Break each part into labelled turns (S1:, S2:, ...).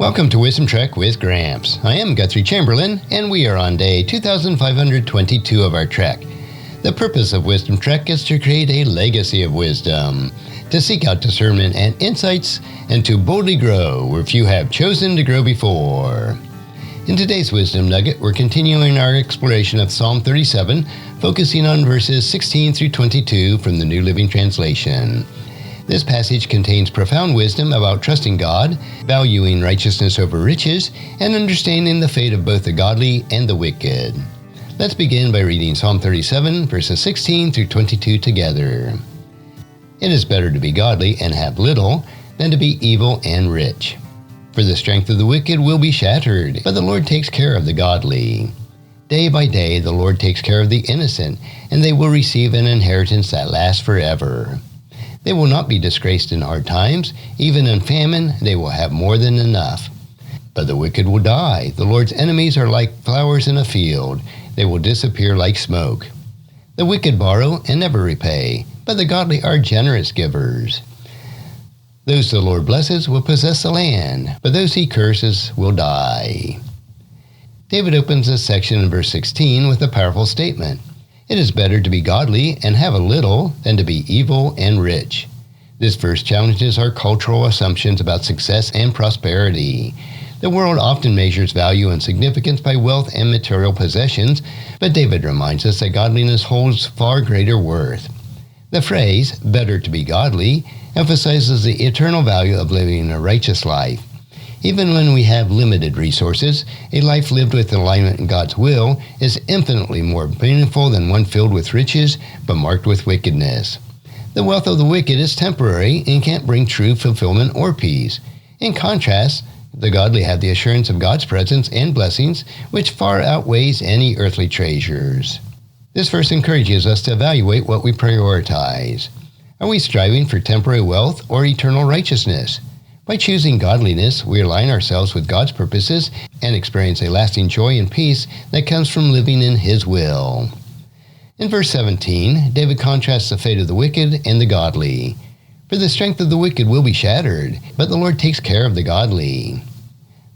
S1: Welcome to Wisdom Trek with Gramps. I am Guthrie Chamberlain, and we are on day 2522 of our trek. The purpose of Wisdom Trek is to create a legacy of wisdom, to seek out discernment and insights, and to boldly grow where few have chosen to grow before. In today's Wisdom Nugget, we're continuing our exploration of Psalm 37, focusing on verses 16 through 22 from the New Living Translation. This passage contains profound wisdom about trusting God, valuing righteousness over riches, and understanding the fate of both the godly and the wicked. Let's begin by reading Psalm 37, verses 16 through 22 together. It is better to be godly and have little than to be evil and rich. For the strength of the wicked will be shattered, but the Lord takes care of the godly. Day by day the Lord takes care of the innocent, and they will receive an inheritance that lasts forever. They will not be disgraced in hard times. Even in famine, they will have more than enough. But the wicked will die. The Lord's enemies are like flowers in a field. They will disappear like smoke. The wicked borrow and never repay, but the godly are generous givers. Those the Lord blesses will possess the land, but those he curses will die. David opens this section in verse 16 with a powerful statement. It is better to be godly and have a little than to be evil and rich. This verse challenges our cultural assumptions about success and prosperity. The world often measures value and significance by wealth and material possessions, but David reminds us that godliness holds far greater worth. The phrase, better to be godly, emphasizes the eternal value of living a righteous life. Even when we have limited resources, a life lived with alignment in God's will is infinitely more meaningful than one filled with riches but marked with wickedness. The wealth of the wicked is temporary and can't bring true fulfillment or peace. In contrast, the godly have the assurance of God's presence and blessings, which far outweighs any earthly treasures. This verse encourages us to evaluate what we prioritize. Are we striving for temporary wealth or eternal righteousness? By choosing godliness, we align ourselves with God's purposes and experience a lasting joy and peace that comes from living in His will. In verse 17, David contrasts the fate of the wicked and the godly. For the strength of the wicked will be shattered, but the Lord takes care of the godly.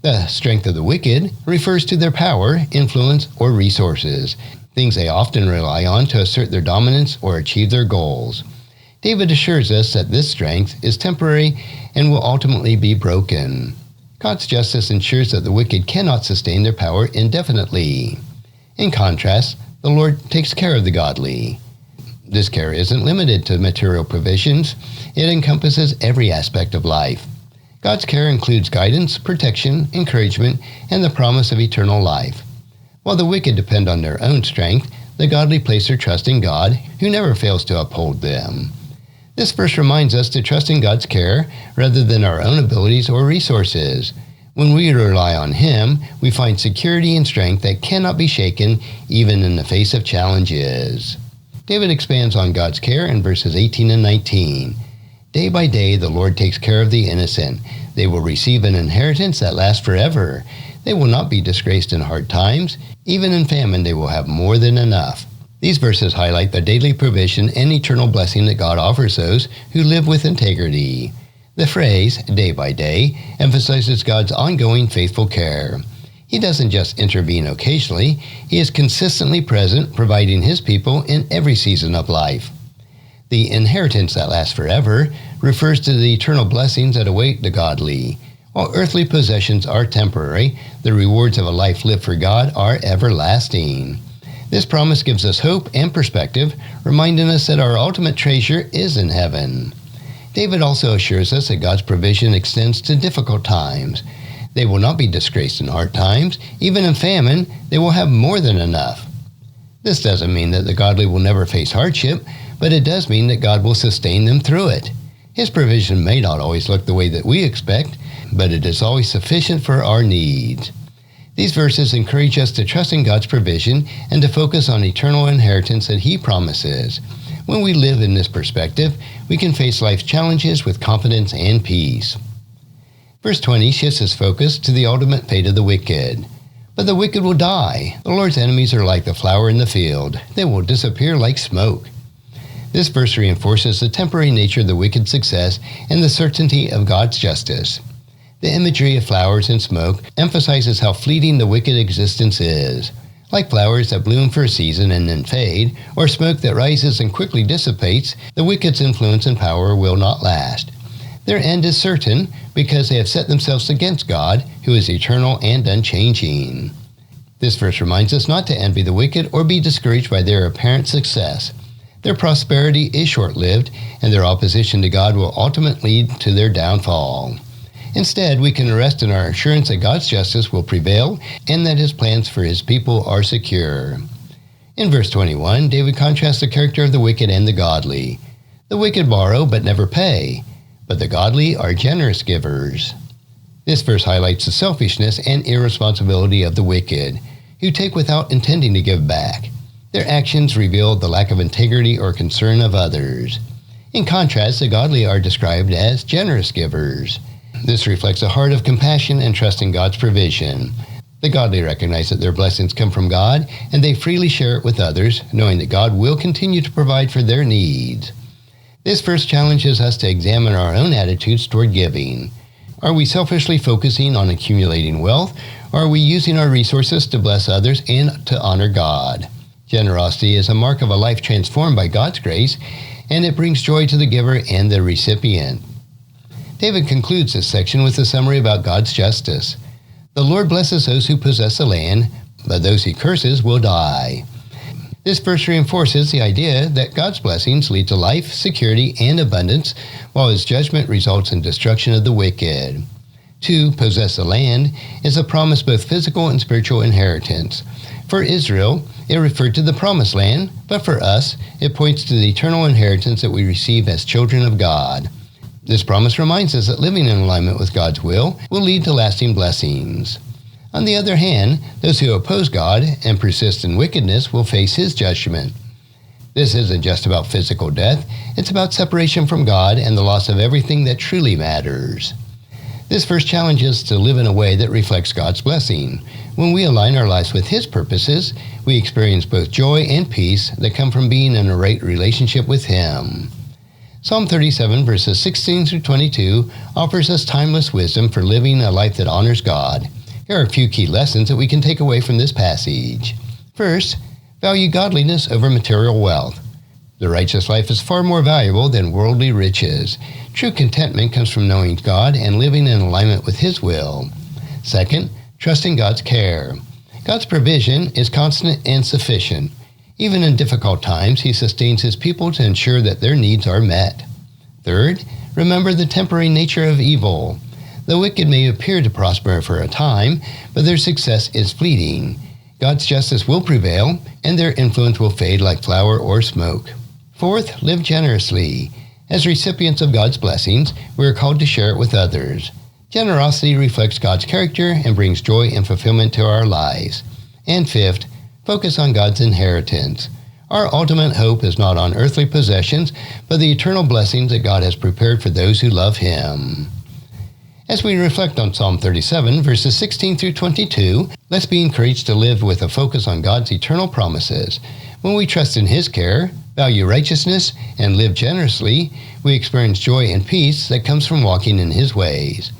S1: The strength of the wicked refers to their power, influence, or resources, things they often rely on to assert their dominance or achieve their goals. David assures us that this strength is temporary and will ultimately be broken. God's justice ensures that the wicked cannot sustain their power indefinitely. In contrast, the Lord takes care of the godly. This care isn't limited to material provisions. It encompasses every aspect of life. God's care includes guidance, protection, encouragement, and the promise of eternal life. While the wicked depend on their own strength, the godly place their trust in God, who never fails to uphold them. This verse reminds us to trust in God's care rather than our own abilities or resources. When we rely on Him, we find security and strength that cannot be shaken even in the face of challenges. David expands on God's care in verses 18 and 19. Day by day the Lord takes care of the innocent. They will receive an inheritance that lasts forever. They will not be disgraced in hard times. Even in famine they will have more than enough. These verses highlight the daily provision and eternal blessing that God offers those who live with integrity. The phrase, day by day, emphasizes God's ongoing faithful care. He doesn't just intervene occasionally, He is consistently present, providing His people in every season of life. The inheritance that lasts forever refers to the eternal blessings that await the godly. While earthly possessions are temporary, the rewards of a life lived for God are everlasting. This promise gives us hope and perspective, reminding us that our ultimate treasure is in heaven. David also assures us that God's provision extends to difficult times. They will not be disgraced in hard times. Even in famine, they will have more than enough. This doesn't mean that the godly will never face hardship, but it does mean that God will sustain them through it. His provision may not always look the way that we expect, but it is always sufficient for our needs. These verses encourage us to trust in God's provision and to focus on eternal inheritance that He promises. When we live in this perspective, we can face life's challenges with confidence and peace. Verse 20 shifts its focus to the ultimate fate of the wicked. But the wicked will die. The Lord's enemies are like the flower in the field. They will disappear like smoke. This verse reinforces the temporary nature of the wicked success and the certainty of God's justice. The imagery of flowers and smoke emphasizes how fleeting the wicked existence is. Like flowers that bloom for a season and then fade, or smoke that rises and quickly dissipates, the wicked's influence and power will not last. Their end is certain because they have set themselves against God, who is eternal and unchanging. This verse reminds us not to envy the wicked or be discouraged by their apparent success. Their prosperity is short-lived, and their opposition to God will ultimately lead to their downfall. Instead, we can rest in our assurance that God's justice will prevail and that his plans for his people are secure. In verse 21, David contrasts the character of the wicked and the godly. The wicked borrow but never pay, but the godly are generous givers. This verse highlights the selfishness and irresponsibility of the wicked, who take without intending to give back. Their actions reveal the lack of integrity or concern of others. In contrast, the godly are described as generous givers. This reflects a heart of compassion and trust in God's provision. The godly recognize that their blessings come from God, and they freely share it with others, knowing that God will continue to provide for their needs. This verse challenges us to examine our own attitudes toward giving. Are we selfishly focusing on accumulating wealth, or are we using our resources to bless others and to honor God? Generosity is a mark of a life transformed by God's grace, and it brings joy to the giver and the recipient. David concludes this section with a summary about God's justice. The Lord blesses those who possess the land, but those he curses will die. This verse reinforces the idea that God's blessings lead to life, security, and abundance, while his judgment results in destruction of the wicked. To possess the land is a promise both physical and spiritual inheritance. For Israel, it referred to the promised land, but for us, it points to the eternal inheritance that we receive as children of God. This promise reminds us that living in alignment with God's will lead to lasting blessings. On the other hand, those who oppose God and persist in wickedness will face his judgment. This isn't just about physical death, it's about separation from God and the loss of everything that truly matters. This verse challenges us to live in a way that reflects God's blessing. When we align our lives with his purposes, we experience both joy and peace that come from being in a right relationship with him. Psalm 37, verses 16 through 22, offers us timeless wisdom for living a life that honors God. Here are a few key lessons that we can take away from this passage. First, value godliness over material wealth. The righteous life is far more valuable than worldly riches. True contentment comes from knowing God and living in alignment with his will. Second, trusting God's care. God's provision is constant and sufficient. Even in difficult times, he sustains his people to ensure that their needs are met. Third, remember the temporary nature of evil. The wicked may appear to prosper for a time, but their success is fleeting. God's justice will prevail, and their influence will fade like flour or smoke. Fourth, live generously. As recipients of God's blessings, we are called to share it with others. Generosity reflects God's character and brings joy and fulfillment to our lives. And fifth, focus on God's inheritance. Our ultimate hope is not on earthly possessions, but the eternal blessings that God has prepared for those who love him. As we reflect on Psalm 37, verses 16 through 22, let's be encouraged to live with a focus on God's eternal promises. When we trust in his care, value righteousness, and live generously, we experience joy and peace that comes from walking in his ways.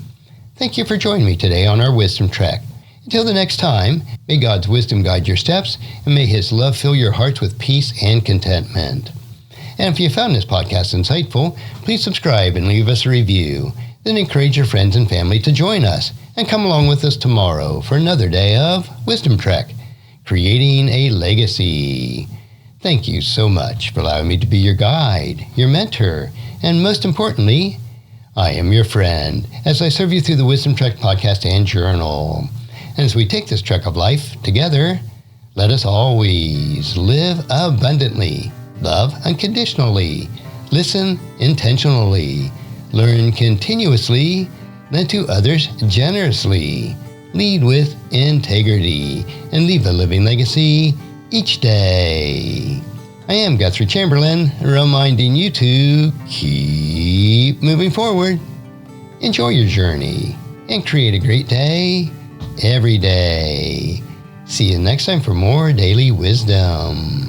S1: Thank you for joining me today on our Wisdom Trek. Until the next time, may God's wisdom guide your steps, and may his love fill your hearts with peace and contentment. And if you found this podcast insightful, please subscribe and leave us a review. Then encourage your friends and family to join us, and come along with us tomorrow for another day of Wisdom Trek, creating a legacy. Thank you so much for allowing me to be your guide, your mentor, and most importantly, I am your friend as I serve you through the Wisdom Trek podcast and journal. And as we take this trek of life together, let us always live abundantly, love unconditionally, listen intentionally, learn continuously, lend to others generously, lead with integrity, and leave a living legacy each day. I am Guthrie Chamberlain, reminding you to keep moving forward, enjoy your journey, and create a great day every day. See you next time for more daily wisdom.